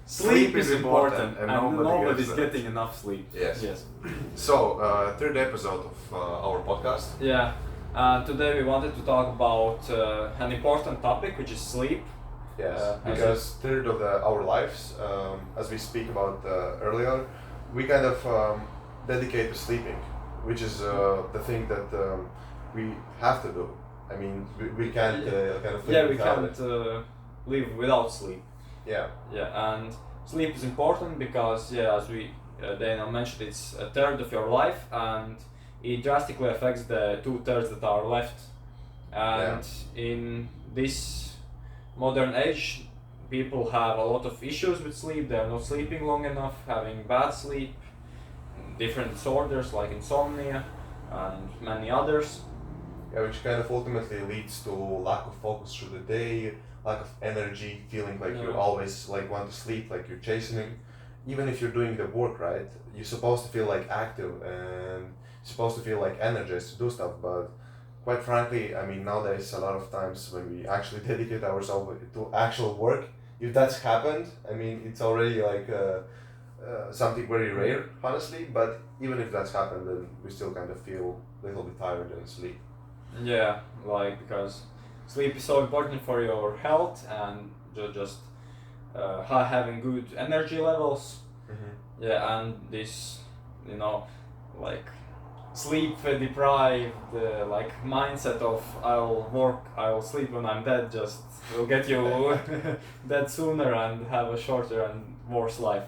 Sleep is important and nobody's gets getting enough sleep. Yes. Yes. So, third episode of our podcast. Yeah. Today we wanted to talk about an important topic, which is sleep. Yes, because third of our lives, as we speak about earlier, we kind of dedicate to sleeping, which is the thing that we have to do. I mean, we can't kind of live we without can't live without sleep. Yeah. Yeah, and sleep is important because, as we Dana mentioned, it's a third of your life, and it drastically affects the 2/3 that are left. And in this modern age, people have a lot of issues with sleep. They're not sleeping long enough, having bad sleep, different disorders like insomnia, and many others. Yeah, which kind of ultimately leads to lack of focus through the day, lack of energy, feeling like you always like want to sleep, like you're chastening. Even if you're doing the work right, you're supposed to feel like active and you're supposed to feel like energized to do stuff. But quite frankly, I mean, nowadays a lot of times when we actually dedicate ourselves to actual work, if that's happened, I mean, it's already like something very rare, honestly. But even if that's happened, then we still kind of feel a little bit tired and sleep. Yeah, like because sleep is so important for your health and just having good energy levels. Mm-hmm. Yeah, and this, like sleep deprived like mindset of I'll sleep when I'm dead just will get you dead sooner and have a shorter and worse life.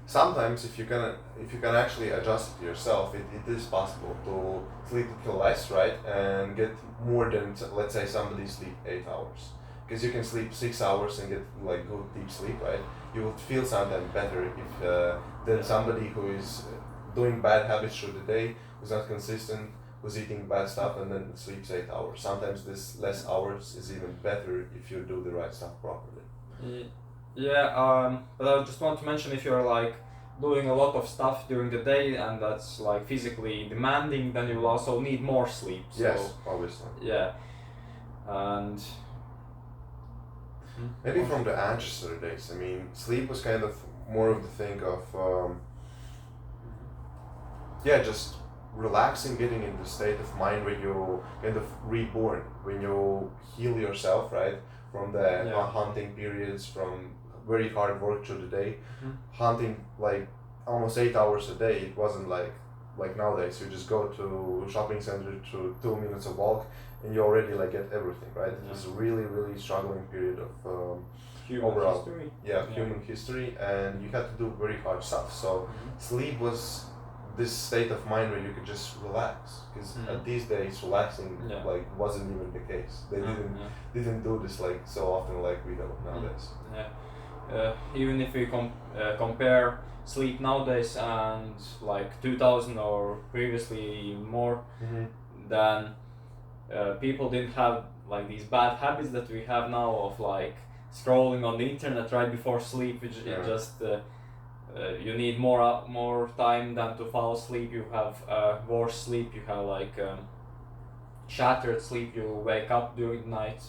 Sometimes if you can actually adjust it yourself, it is possible to sleep a little less, right, and get more than, let's say, somebody sleep 8 hours, because you can sleep 6 hours and get like good deep sleep, right? You will feel sometimes better if than somebody who is doing bad habits through the day, who's not consistent, who's eating bad stuff and then sleeps 8 hours. Sometimes this less hours is even better if you do the right stuff properly. But I just want to mention, if you're like doing a lot of stuff during the day and that's like physically demanding, then you will also need more sleep. So, yes, obviously. Yeah, and maybe from the ancestor days, I mean, sleep was kind of more of the thing of just relaxing, getting in the state of mind where you kind of reborn, when you heal yourself, right, from the hunting periods, from very hard work through the day. Hunting like almost 8 hours a day. It wasn't like nowadays. You just go to shopping center to 2 minutes of walk and you already like get everything, right? It was a really struggling period of human history. Human history, and you had to do very hard stuff. So sleep was this state of mind where you could just relax, because at these days relaxing like wasn't even the case. They didn't do this like so often like we do nowadays. Even if we compare sleep nowadays and like 2000 or previously more, then people didn't have like these bad habits that we have now of like scrolling on the internet right before sleep, which it just you need more time than to fall asleep. You have worse sleep. You have like shattered sleep. You wake up during the night.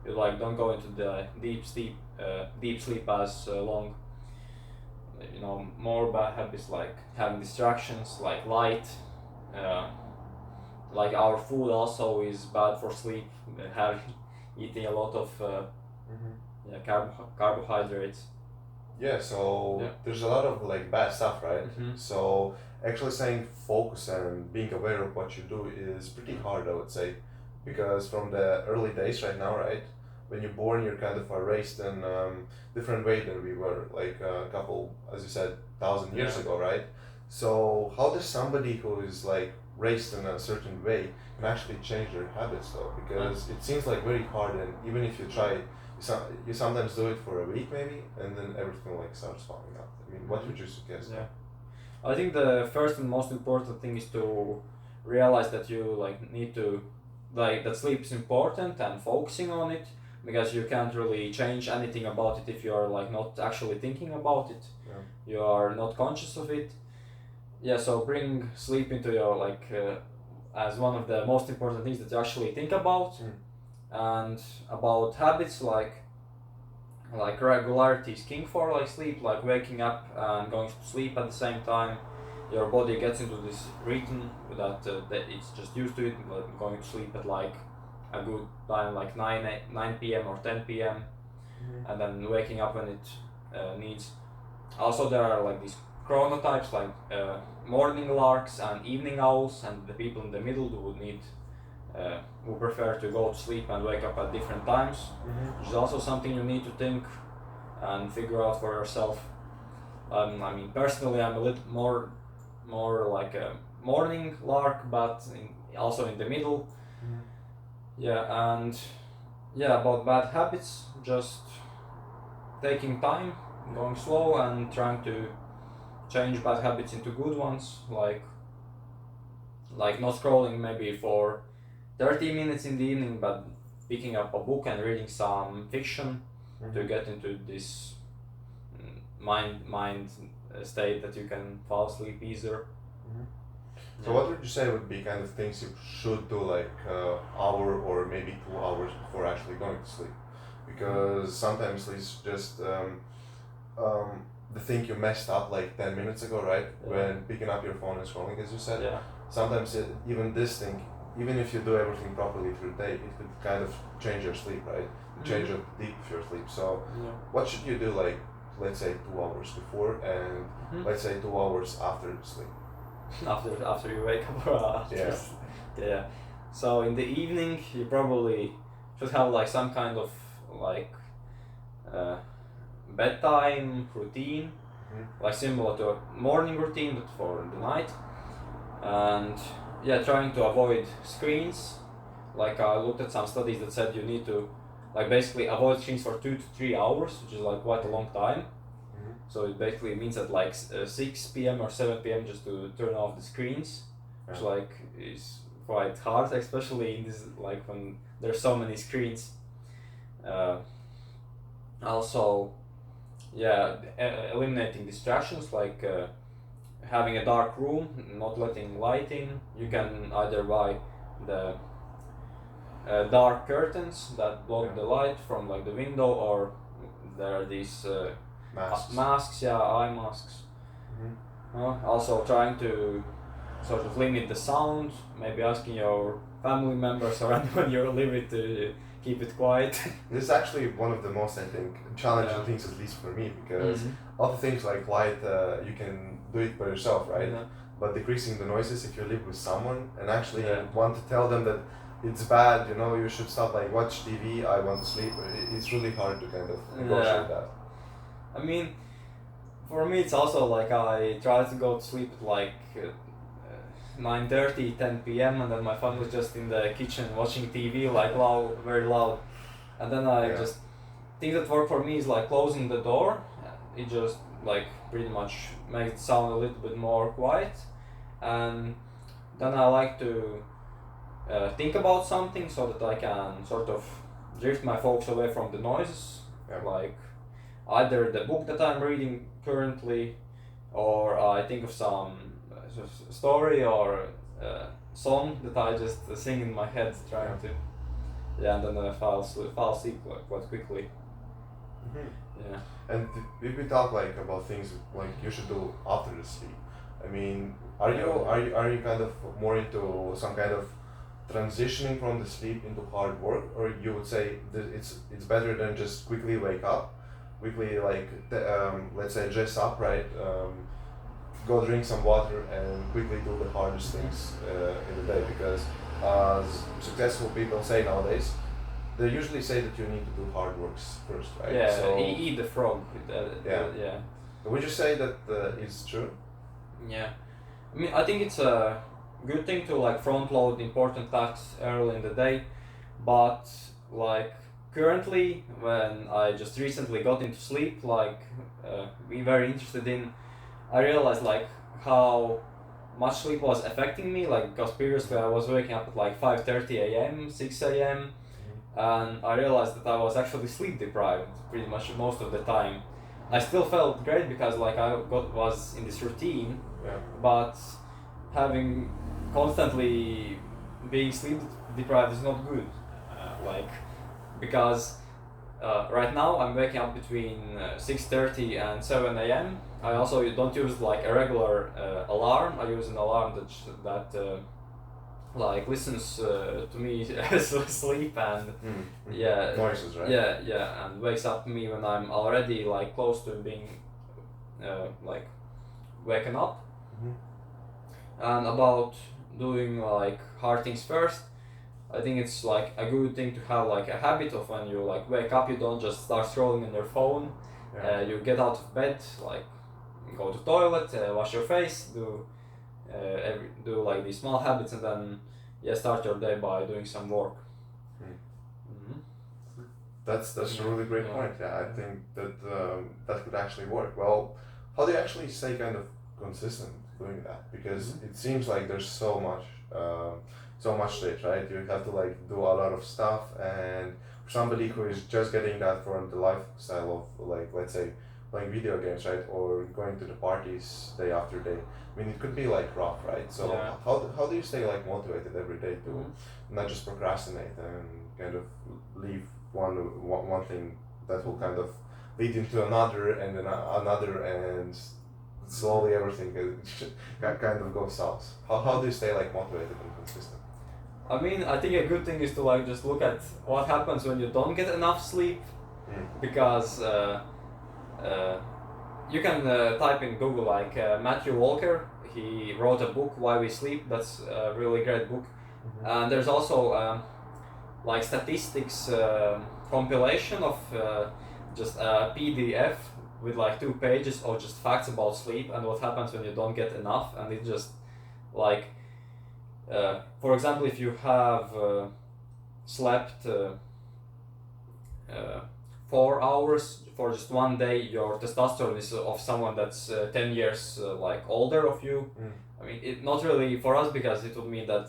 You like don't go into the deep sleep as long. More bad habits like having distractions, like light. Like our food also is bad for sleep. Eating a lot of carbohydrates. Yeah, so there's a lot of like bad stuff, right? So actually saying focus and being aware of what you do is pretty hard, I would say, because from the early days right now, right, when you're born, you're kind of raised in different way than we were like a couple, as you said, 1,000 years ago, right? So how does somebody who is like raised in a certain way can actually change their habits though? Because it seems like very hard, and even if you try, you sometimes do it for a week maybe, and then everything like starts falling out. I mean, what would you suggest? I think the first and most important thing is to realize that you like need to that sleep is important and focusing on it, because you can't really change anything about it if you are like not actually thinking about it. You are not conscious of it. So bring sleep into your like as one of the most important things that you actually think about. And about habits, like like regularity is king for like sleep, like waking up and going to sleep at the same time. Your body gets into this rhythm that it's just used to it, like going to sleep at like a good time, like 9 p.m. or 10 p.m. And then waking up when it needs. Also, there are like these chronotypes, like morning larks and evening owls, and the people in the middle who would need who prefer to go to sleep and wake up at different times, which is also something you need to think and figure out for yourself. I mean, personally, I'm a little more like a morning lark, but also in the middle. Yeah, and yeah, about bad habits, just taking time, going slow, and trying to change bad habits into good ones, like not scrolling maybe for 30 minutes in the evening, but picking up a book and reading some fiction to get into this mind state that you can fall asleep easier. So what would you say would be kind of things you should do, like hour or maybe 2 hours before actually going to sleep? Because sometimes it's just the thing you messed up like 10 minutes ago, right? When picking up your phone and scrolling, as you said. Yeah. Sometimes even this thing, even if you do everything properly through the day, it could kind of change your sleep, right? Change the deep of your sleep. So what should you do, like, let's say 2 hours before and let's say 2 hours after sleep? After you wake up or after yeah. So in the evening you probably should have like some kind of like bedtime routine, like similar to a morning routine but for the night. And yeah, trying to avoid screens. Like I looked at some studies that said you need to like basically avoid screens for 2 to 3 hours, which is like quite a long time. So it basically means that like 6 p.m. or 7 p.m. just to turn off the screens, which like is quite hard, especially in this like when there's so many screens. Also, yeah, eliminating distractions, like having a dark room, not letting light in. You can either buy the dark curtains that block the light from like the window, or there are these masks, eye masks. Also trying to sort of limit the sound, maybe asking your family members or anyone you live with to keep it quiet. This is actually one of the most, I think, challenging things, at least for me, because other things like light, you can do it by yourself, right? But decreasing the noises if you live with someone and actually want to tell them that it's bad, you know, you should stop, like watch TV, I want to sleep. It's really hard to kind of negotiate that. I mean, for me it's also like I try to go to sleep at like 9:30, 10 p.m. and then my family's just in the kitchen watching TV like loud, very loud. And then I just think that work for me is like closing the door. It just like pretty much makes it sound a little bit more quiet. And then I like to think about something so that I can sort of drift my focus away from the noises. Like either the book that I'm reading currently, or I think of some story or song that I just sing in my head, trying to, and then I fall asleep quite quickly. And if we talk like about things like you should do after the sleep, I mean, are you kind of more into some kind of transitioning from the sleep into hard work, or you would say that it's better than just quickly wake up, quickly like let's say dress up, right, go drink some water and quickly do the hardest things in the day? Because as successful people say nowadays, they usually say that you need to do hard works first, right? Yeah, so, eat the frog. Yeah. Would you say that it's true? Yeah, I mean, I think it's a good thing to like front load important tasks early in the day, but like currently when I just recently got into sleep, like being very interested in, I realized like how much sleep was affecting me, like because previously I was waking up at like 5:30 a.m., 6 a.m. and I realized that I was actually sleep deprived pretty much most of the time. I still felt great because like I was in this routine, but having constantly being sleep deprived is not good, like because right now I'm waking up between 6:30 and 7 a.m. I also don't use like a regular alarm. I use an alarm that like listens to me sleep and noises, right? and wakes up me when I'm already like close to being like waken up. And about doing like hard things first, I think it's like a good thing to have like a habit of when you like wake up, you don't just start scrolling on your phone. You get out of bed, like go to toilet, wash your face, do like these small habits, and then start your day by doing some work. That's a really great point. Yeah, I think that that could actually work. Well, how do you actually stay kind of consistent doing that? Because it seems like there's so much to it, right? You have to like do a lot of stuff, and for somebody who is just getting that from the lifestyle of like, let's say, playing video games, right, or going to the parties day after day, I mean, it could be like rough, right? So how do you stay like motivated every day to not just procrastinate and kind of leave one thing that will kind of lead into another and then another, and slowly everything kind of goes south? How do you stay like motivated and consistent? I mean, I think a good thing is to like just look at what happens when you don't get enough sleep, because you can type in Google like Matthew Walker. He wrote a book, Why We Sleep. That's a really great book. And there's also like statistics compilation of just a PDF with like 2 pages of just facts about sleep and what happens when you don't get enough. And it just like for example, if you have slept 4 hours for just one day, your testosterone is of someone that's 10 years like older of you. I mean, it not really for us, because it would mean that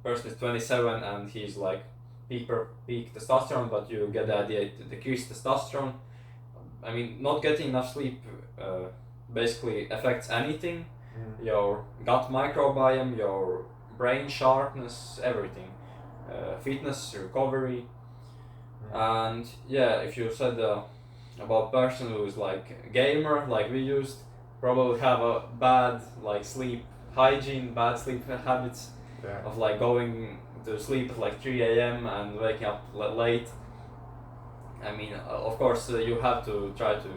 person is 27 and he's like peak testosterone, but you get the idea, it decreased testosterone. I mean, not getting enough sleep basically affects anything, your gut microbiome, your brain sharpness, everything, fitness, recovery. And if you said about person who is like a gamer like we used, probably have a bad like sleep hygiene, bad sleep habits of like going to sleep at like 3 a.m. and waking up late. I mean, of course you have to try to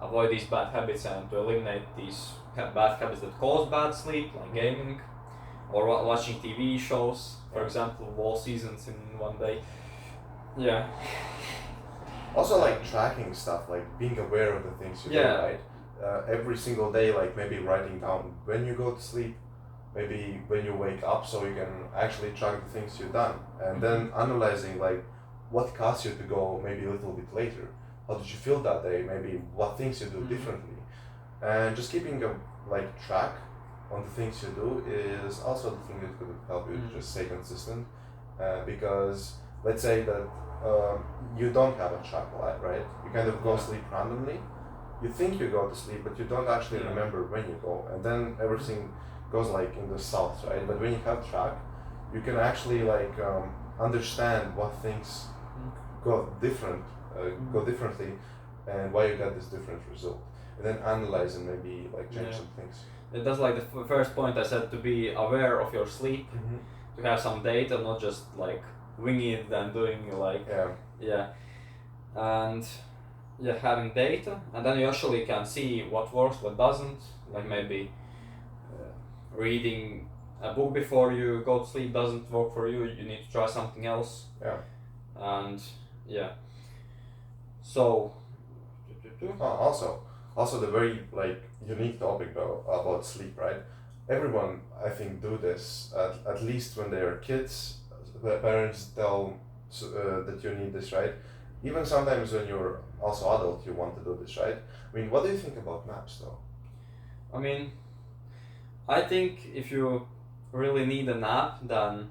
avoid these bad habits and to eliminate these bad habits that cause bad sleep, like gaming or watching TV shows, for example, all seasons in one day. Also, like tracking stuff, like being aware of the things you do, right? Every single day, like maybe writing down when you go to sleep, maybe when you wake up, so you can actually track the things you've done, and then analyzing like what caused you to go maybe a little bit later. How did you feel that day? Maybe what things you do differently, and just keeping a like track on the things you do is also the thing that could help you to just stay consistent. Because let's say that you don't have a track right? You kind of go sleep randomly. You think you go to sleep, but you don't actually remember when you go, and then everything goes like in the south, right? But when you have track, you can actually like understand what things go differently, and why you got this different result, and then analyze and maybe like change some things. That's like the first point I said, to be aware of your sleep, to have some data, not just like winging it and doing like and having data, and then you actually can see what works, what doesn't. Like maybe reading a book before you go to sleep doesn't work for you. You need to try something else. And so also the very like unique topic though about sleep, right? Everyone, I think, do this at least when they are kids. The parents tell that you need this, right? Even sometimes when you're also adult, you want to do this, right? I mean, what do you think about naps though? I mean, I think if you really need a nap, then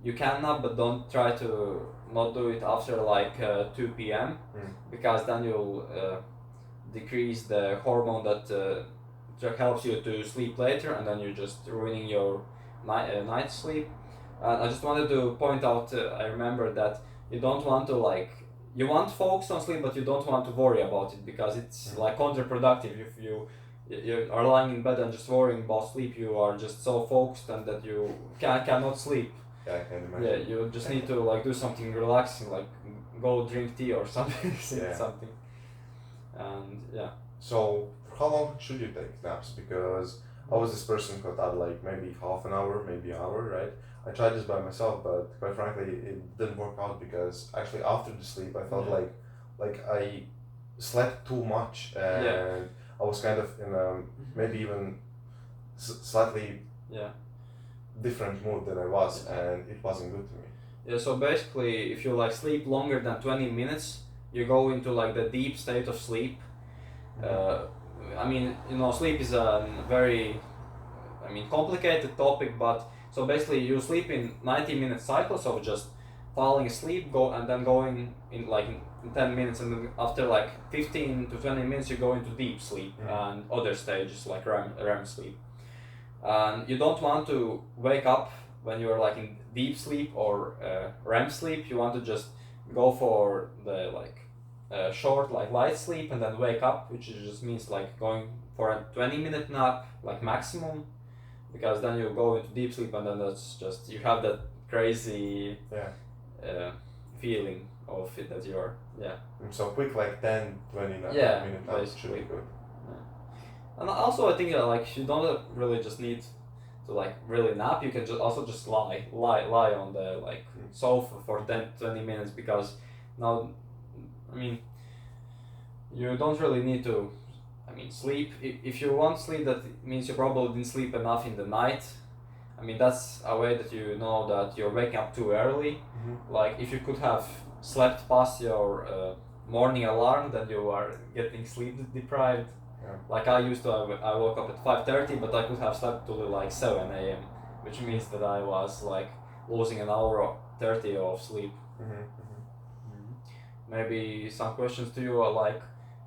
you can nap, but don't try to not do it after like 2 p.m. Because then you'll decrease the hormone that helps you to sleep later, and then you're just ruining your night sleep. I just wanted to point out, I remember that you don't want to like you want to focus on sleep, but you don't want to worry about it because it's like counterproductive. If you are lying in bed and just worrying about sleep, you are just so focused and that you cannot sleep. Yeah, I can imagine. Yeah, you just need to like do something relaxing, like go drink tea or something, Yeah. something. And yeah. So how long should you take naps? Because I was this person who thought like maybe half an hour, maybe an hour, right? I tried this by myself, but quite frankly, it didn't work out because actually after the sleep, I felt like I slept too much and I was kind of in a maybe even slightly different mood than I was, and it wasn't good to me. Yeah, so basically, if you like sleep longer than 20 minutes, you go into like the deep state of sleep. I mean, sleep is a very, complicated topic, but so basically you sleep in 90-minute cycles of just falling asleep, and then going in like in 10 minutes, and then after like 15 to 20 minutes you go into deep sleep and other stages like REM sleep. And you don't want to wake up when you're like in deep sleep or REM sleep. You want to just go for the short light sleep and then wake up, which just means like going for a 20-minute nap like maximum, because then you go into deep sleep and then that's just you have that crazy feeling of it that you're So quick, like 10-20 minute naps should be good. And also I think like you don't really just need to like really nap. You can just lie on the sofa for 10-20 minutes, because now you don't really need to sleep. If you want sleep, that means you probably didn't sleep enough in the night. That's a way that you know that you're waking up too early. Like if you could have slept past your morning alarm, then you are getting sleep deprived. Like I woke up at 5:30, but I could have slept till like 7 a.m., which means that I was like losing an hour or 30 of sleep. Maybe some questions to you are like,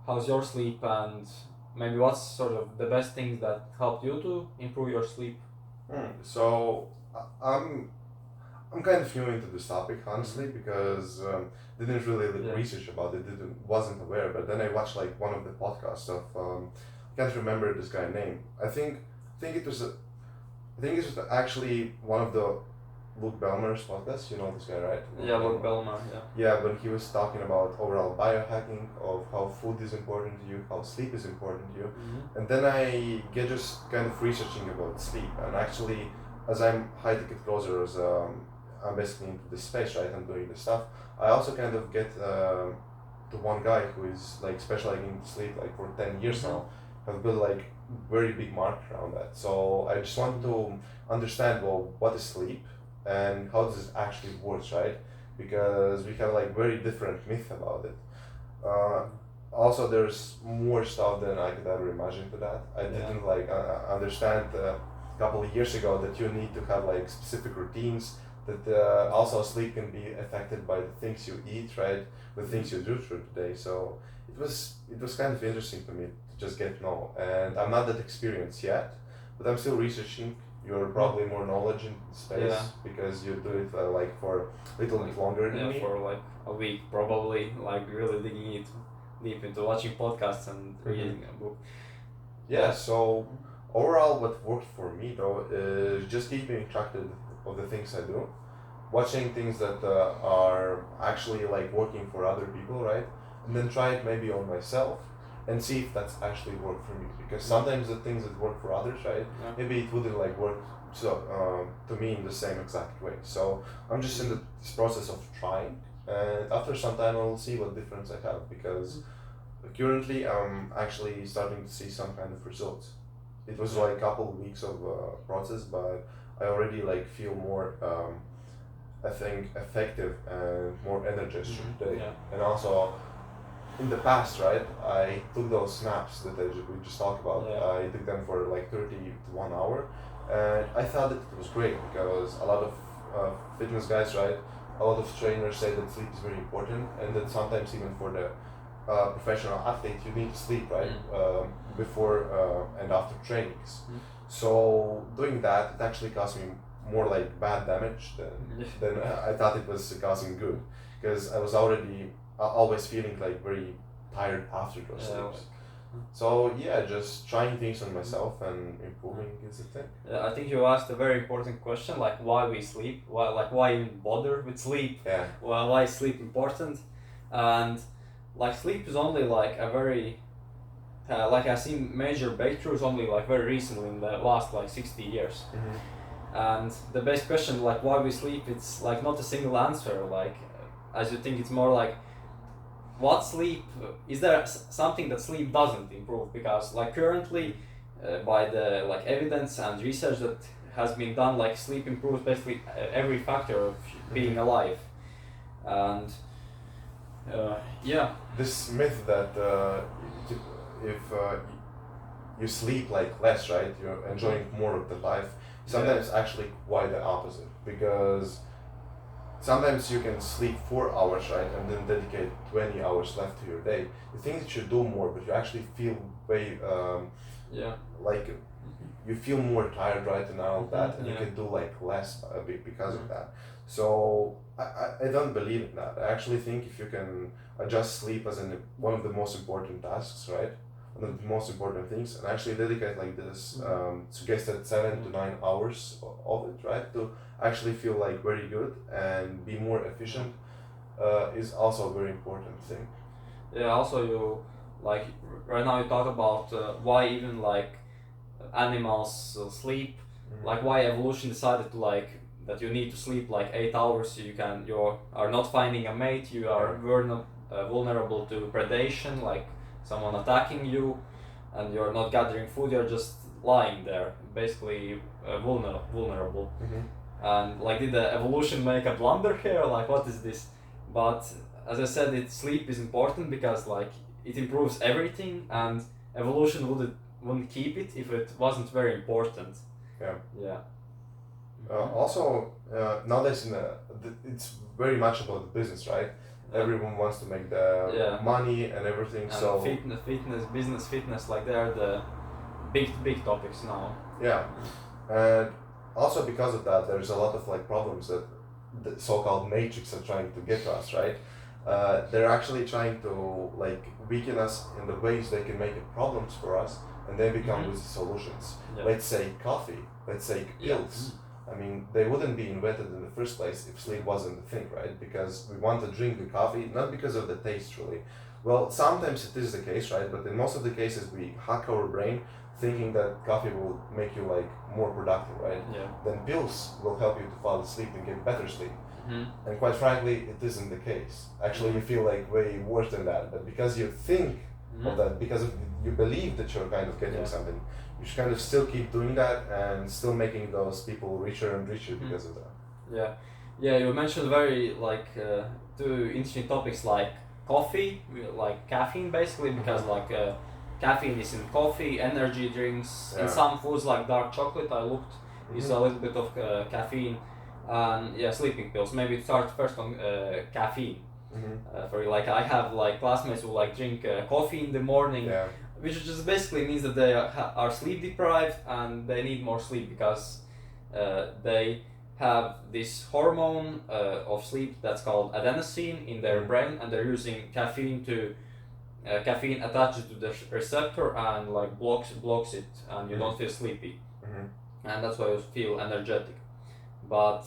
how's your sleep, and maybe what's sort of the best things that helped you to improve your sleep? So I'm kind of new into this topic, honestly, because didn't really research about it, wasn't aware. But then I watched like one of the podcasts of I can't remember this guy's name. I think it was actually one of the Luke Belmer's podcasts. You know this guy, right? Yeah, Luke Belmer. Yeah. Yeah, when he was talking about overall biohacking, of how food is important to you, how sleep is important to you, and then I get just kind of researching about sleep, and actually, as I'm hiking it closer, as I'm basically into this space, right? I'm doing this stuff. I also kind of get to one guy who is like specializing in sleep like for 10 years now, have built like very big market around that. So I just want to understand, well, what is sleep and how does it actually work, right? Because we have like very different myth about it. Also, there's more stuff than I could ever imagine to that. I didn't understand a couple of years ago that you need to have like specific routines, that also sleep can be affected by the things you eat, right? The things you do through the day. So it was kind of interesting to me to just get to know. And I'm not that experienced yet, but I'm still researching. You're probably more knowledge in space because you do it like for a little bit longer than me. For like a week probably, like really digging it deep into watching podcasts and reading a book. Yeah, so overall what worked for me though is just keeping track of the things I do, watching things that are actually like working for other people, right? And then try it maybe on myself and see if that's actually worked for me, because sometimes the things that work for others, right, maybe it wouldn't like work to me in the same exact way. So I'm just in this process of trying, and after some time I'll see what difference I have, because currently I'm actually starting to see some kind of results. It was like a couple of weeks of process, but I already like feel more I think effective and more energized today. And also in the past, right, I took those snaps that we just talked about. I took them for like 30 to 1 hour, and I thought that it was great because a lot of fitness guys, right, a lot of trainers say that sleep is very important, and that sometimes even for the professional athlete you need to sleep, right, before and after trainings. So doing that, it actually caused me more like bad damage than I thought it was causing good, because I was already always feeling like very tired after those sleeps. So yeah, just trying things on myself and improving is the thing. I think you asked a very important question, like why we sleep, why even bother with sleep? Yeah. Well, why is sleep important? And like sleep is only like a very like I've seen major breakthroughs only like very recently in the last like 60 years. And the best question, like why we sleep, it's like not a single answer. Like as you think, it's more like what sleep is there something that sleep doesn't improve? Because like currently by the like evidence and research that has been done, like sleep improves basically every factor of being alive. And yeah, this myth that if you sleep like less, right, you're enjoying more of the life, sometimes actually quite the opposite, because sometimes you can sleep 4 hours, right, and then dedicate 20 hours left to your day. You think that you do more, but you actually feel way like you feel more tired, right, and all that, and you can do like less because of that. So I don't believe in that. I actually think if you can adjust sleep as one of the most important tasks, right, one of the most important things, and actually dedicate like this suggested 7 to 9 hours of it, right, to actually feel like very good and be more efficient, is also a very important thing. Yeah, also you like right now you talk about why even like animals sleep, like why evolution decided to like that you need to sleep like 8 hours. You are not finding a mate, you are vulnerable to predation, like someone attacking you, and you're not gathering food, you're just lying there, basically vulnerable. And like did the evolution make a blunder here? Like what is this? But as I said, sleep is important because like it improves everything, and evolution wouldn't keep it if it wasn't very important. Yeah. Also, nowadays it's very much about the business, right? Everyone wants to make the money and everything. And so business, fitness, like they're the big topics now. Yeah, and also because of that, there's a lot of like problems that the so-called matrix are trying to get to us, right? They're actually trying to like weaken us in the ways they can make it problems for us, and then become with solutions. Let's say coffee, let's say pills. I mean, they wouldn't be invented in the first place if sleep wasn't the thing, right? Because we want to drink the coffee, not because of the taste, really. Well, sometimes it is the case, right? But in most of the cases, we hack our brain thinking that coffee will make you like more productive, right? Then pills will help you to fall asleep and get better sleep. And quite frankly, it isn't the case. Actually, you feel like way worse than that. But because you think of that, because you believe that you're kind of getting something, you should kind of still keep doing that and still making those people richer and richer because of that. Yeah, you mentioned very like two interesting topics like coffee, like caffeine basically, because like caffeine is in coffee, energy drinks, and some foods like dark chocolate I looked is a little bit of caffeine, and sleeping pills. Maybe start first on caffeine. For like I have like classmates who like drink coffee in the morning, which just basically means that they are sleep deprived and they need more sleep because they have this hormone of sleep that's called adenosine in their brain, and they're using caffeine to caffeine attaches to the receptor and like blocks it, and you don't feel sleepy, and that's why you feel energetic. But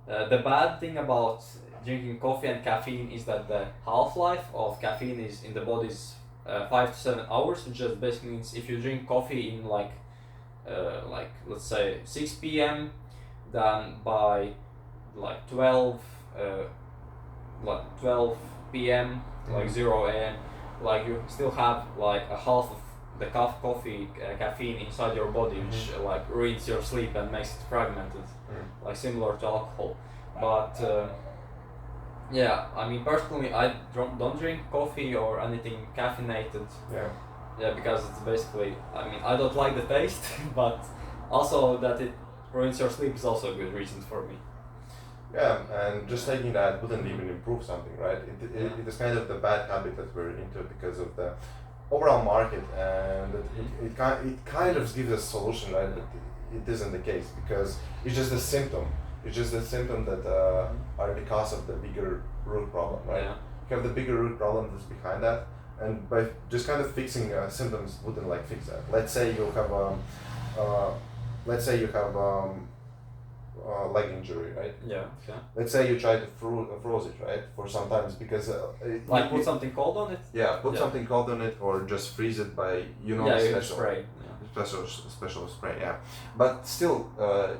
the bad thing about drinking coffee and caffeine is that the half-life of caffeine is in the body is 5 to 7 hours, which just basically means if you drink coffee in like let's say 6 p.m. then by like 12 p.m. like 0 a.m. like you still have like a half of the coffee caffeine inside your body, which like ruins your sleep and makes it fragmented, like similar to alcohol. But I mean personally I don't drink coffee or anything caffeinated. Because it's basically, I mean I don't like the taste, but also that it ruins your sleep is also a good reason for me. Yeah, and just taking that wouldn't even improve something, right? It is kind of the bad habit that we're into because of the overall market, and it kind of gives a solution, right? But it isn't the case because it's just a symptom. It's just a symptom that are the cause of the bigger root problem, right? you have the bigger root problem that's behind that, and by just kind of fixing symptoms wouldn't like fix that. Let's say you have let's say you have leg injury, right? Yeah. Okay. Let's say you try to froze it, right, for sometimes because like put something cold on it. Yeah, put something cold on it, or just freeze it by spray. Special spray. Yeah, but still,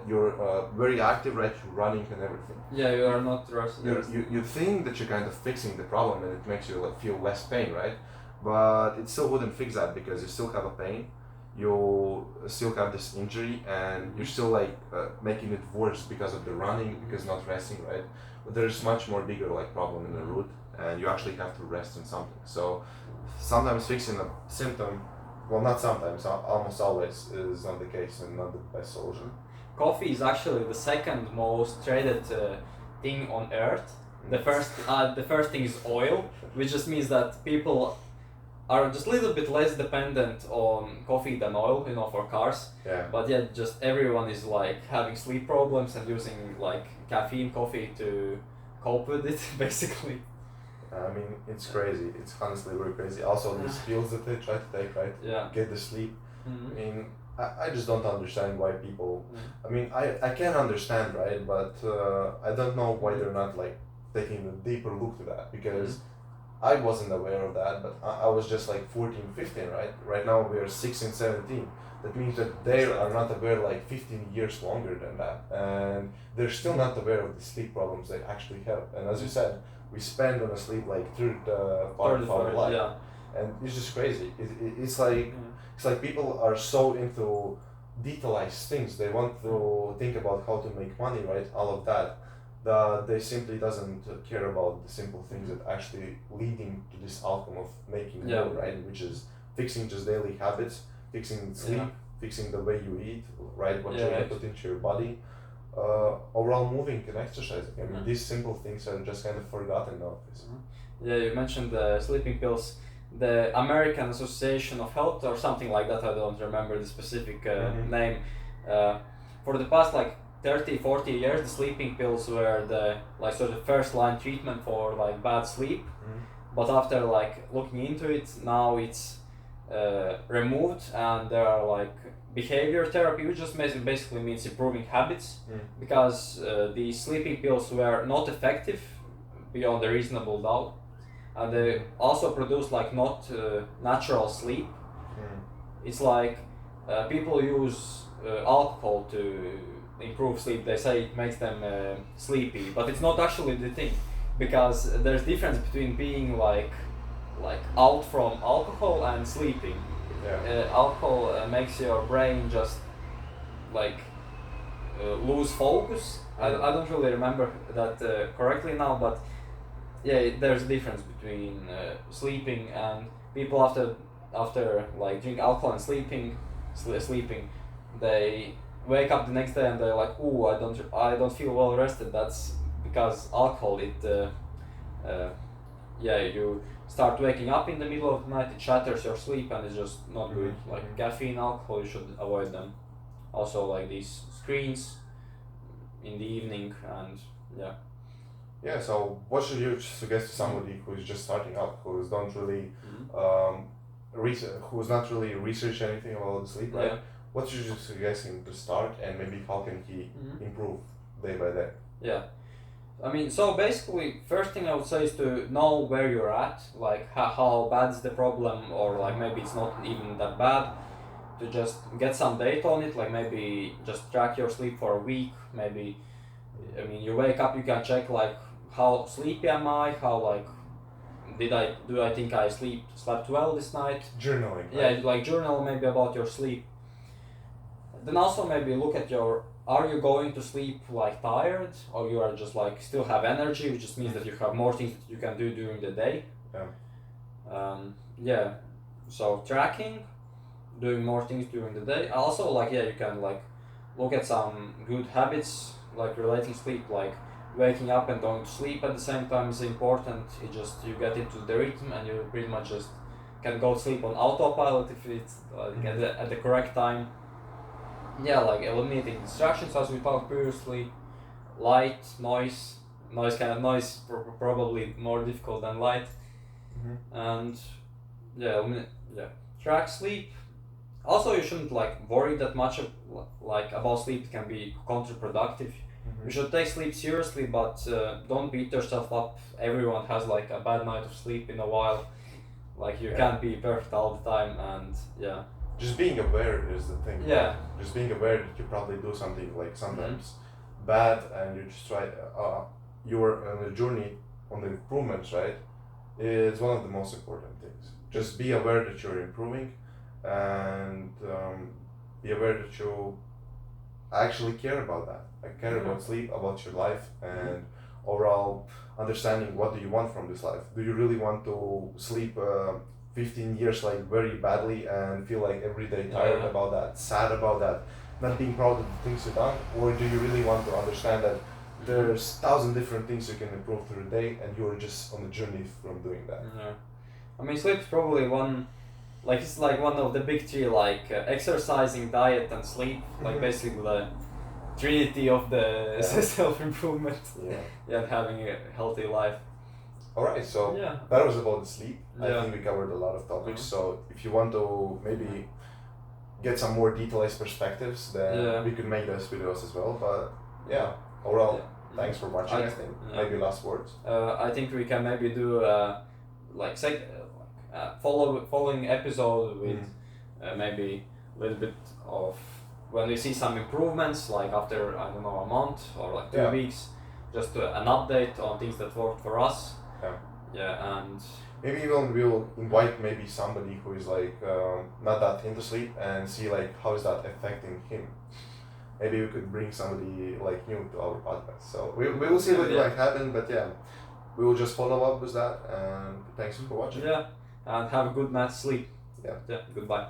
you're very active, right? You're running and everything. Yeah, you are not rusty. You think that you're kind of fixing the problem and it makes you like feel less pain, right? But it still wouldn't fix that because you still have a pain. You still have this injury and you're still like making it worse because of the running, because not resting, right? But there's much more bigger like problem in the root, and you actually have to rest on something. So sometimes fixing a symptom, well, not sometimes, almost always is not the case and not the best solution. Coffee is actually the second most traded thing on earth. The first thing is oil, which just means that people are just a little bit less dependent on coffee than oil, for cars. Yeah. But yeah, just everyone is like having sleep problems and using like caffeine coffee to cope with it, basically. I mean, it's crazy. It's honestly very crazy. Also, these pills that they try to take, right? Yeah. Get the sleep. Mm-hmm. I mean, I just don't understand why people. I mean, I can understand, right? But I don't know why they're not like taking a deeper look to that, because I wasn't aware of that, but I was just like 14, 15, right? Right now we are 16, 17. That means that they are not aware like 15 years longer than that. And they're still not aware of the sleep problems they actually have. And as you said, we spend on a sleep like third part of our life. Yeah. And it's just crazy. It's like people are so into detailized things. They want to think about how to make money, right? All of that. They simply doesn't care about the simple things that actually leading to this outcome of making more, right? Which is fixing just daily habits, fixing sleep, fixing the way you eat, right? What you put into your body, overall moving and exercising. I mean, these simple things are just kind of forgotten nowadays. Yeah, you mentioned the sleeping pills. The American Association of Health or something like that, I don't remember the specific name. For the past like 30, 40 years, the sleeping pills were the first line treatment for like bad sleep. But after like looking into it, now it's removed, and there are like behavior therapy, which just basically means improving habits, because the sleeping pills were not effective beyond a reasonable doubt, and they also produce like not natural sleep. It's like people use alcohol to improve sleep. They say it makes them sleepy, but it's not actually the thing, because there's difference between being like out from alcohol and sleeping. Alcohol makes your brain just like lose focus. I don't really remember that correctly now, but yeah, there's a difference between sleeping, and people after like drink alcohol and sleeping, they wake up the next day and they're like, "Ooh, I don't feel well rested." That's because alcohol. You start waking up in the middle of the night. It shatters your sleep, and it's just not good. Like caffeine, alcohol, you should avoid them. Also, like these screens in the evening, and yeah. Yeah. So, what should you suggest to somebody who is just starting out, who's not really research anything about the sleep, right? What should you suggest him to start, and maybe how can he improve day by day? Yeah, I mean, so basically, first thing I would say is to know where you're at, like how bad is the problem, or like maybe it's not even that bad. To just get some data on it, like maybe just track your sleep for a week. Maybe, I mean, you wake up, you can check like how sleepy am I, how like do I think I slept well this night? Journaling. Right? Yeah, like journal maybe about your sleep. Then also maybe look at are you going to sleep like tired, or you are just like still have energy, which just means that you have more things that you can do during the day. So tracking, doing more things during the day. Also you can like look at some good habits like relating sleep, like waking up and going to sleep at the same time is important. You get into the rhythm, and you pretty much just can go to sleep on autopilot if it's at the correct time. Yeah, like eliminating distractions, as we talked previously, light, noise, noise probably more difficult than light. And yeah, track sleep. Also, you shouldn't like worry that much about sleep. It can be counterproductive. You should take sleep seriously, but don't beat yourself up. Everyone has like a bad night of sleep in a while. Like you can't be perfect all the time, and yeah. Just being aware is the thing. Yeah. Right? Just being aware that you probably do something like sometimes bad, and you just try. You're on a journey on the improvements, right? It's one of the most important things. Just be aware that you're improving, and be aware that you actually care about that. Like care about sleep, about your life, and overall understanding what do you want from this life. Do you really want to sleep 15 years like very badly and feel like every day tired about that, sad about that, not being proud of the things you've done? Or do you really want to understand that there's 1,000 different things you can improve through the day and you're just on the journey from doing that? Yeah. I mean, sleep is probably it's like one of the big three, like exercising, diet, and sleep, like basically the trinity of the self-improvement. And having a healthy life. Alright, so that was about the sleep. I think we covered a lot of topics. So if you want to maybe get some more detailed perspectives, then we could make those videos as well. But overall, thanks for watching. I think maybe last words. I think we can maybe do following episode with maybe a little bit of when we see some improvements, like after I don't know, a month or like 2 weeks, just an update on things that worked for us. And maybe even we'll invite maybe somebody who is like not that into sleep and see like how is that affecting him. Maybe we could bring somebody like new to our podcast. So we will see what might happen, but we will just follow up with that. And thanks for watching. And have a good night's sleep. Yeah. Goodbye.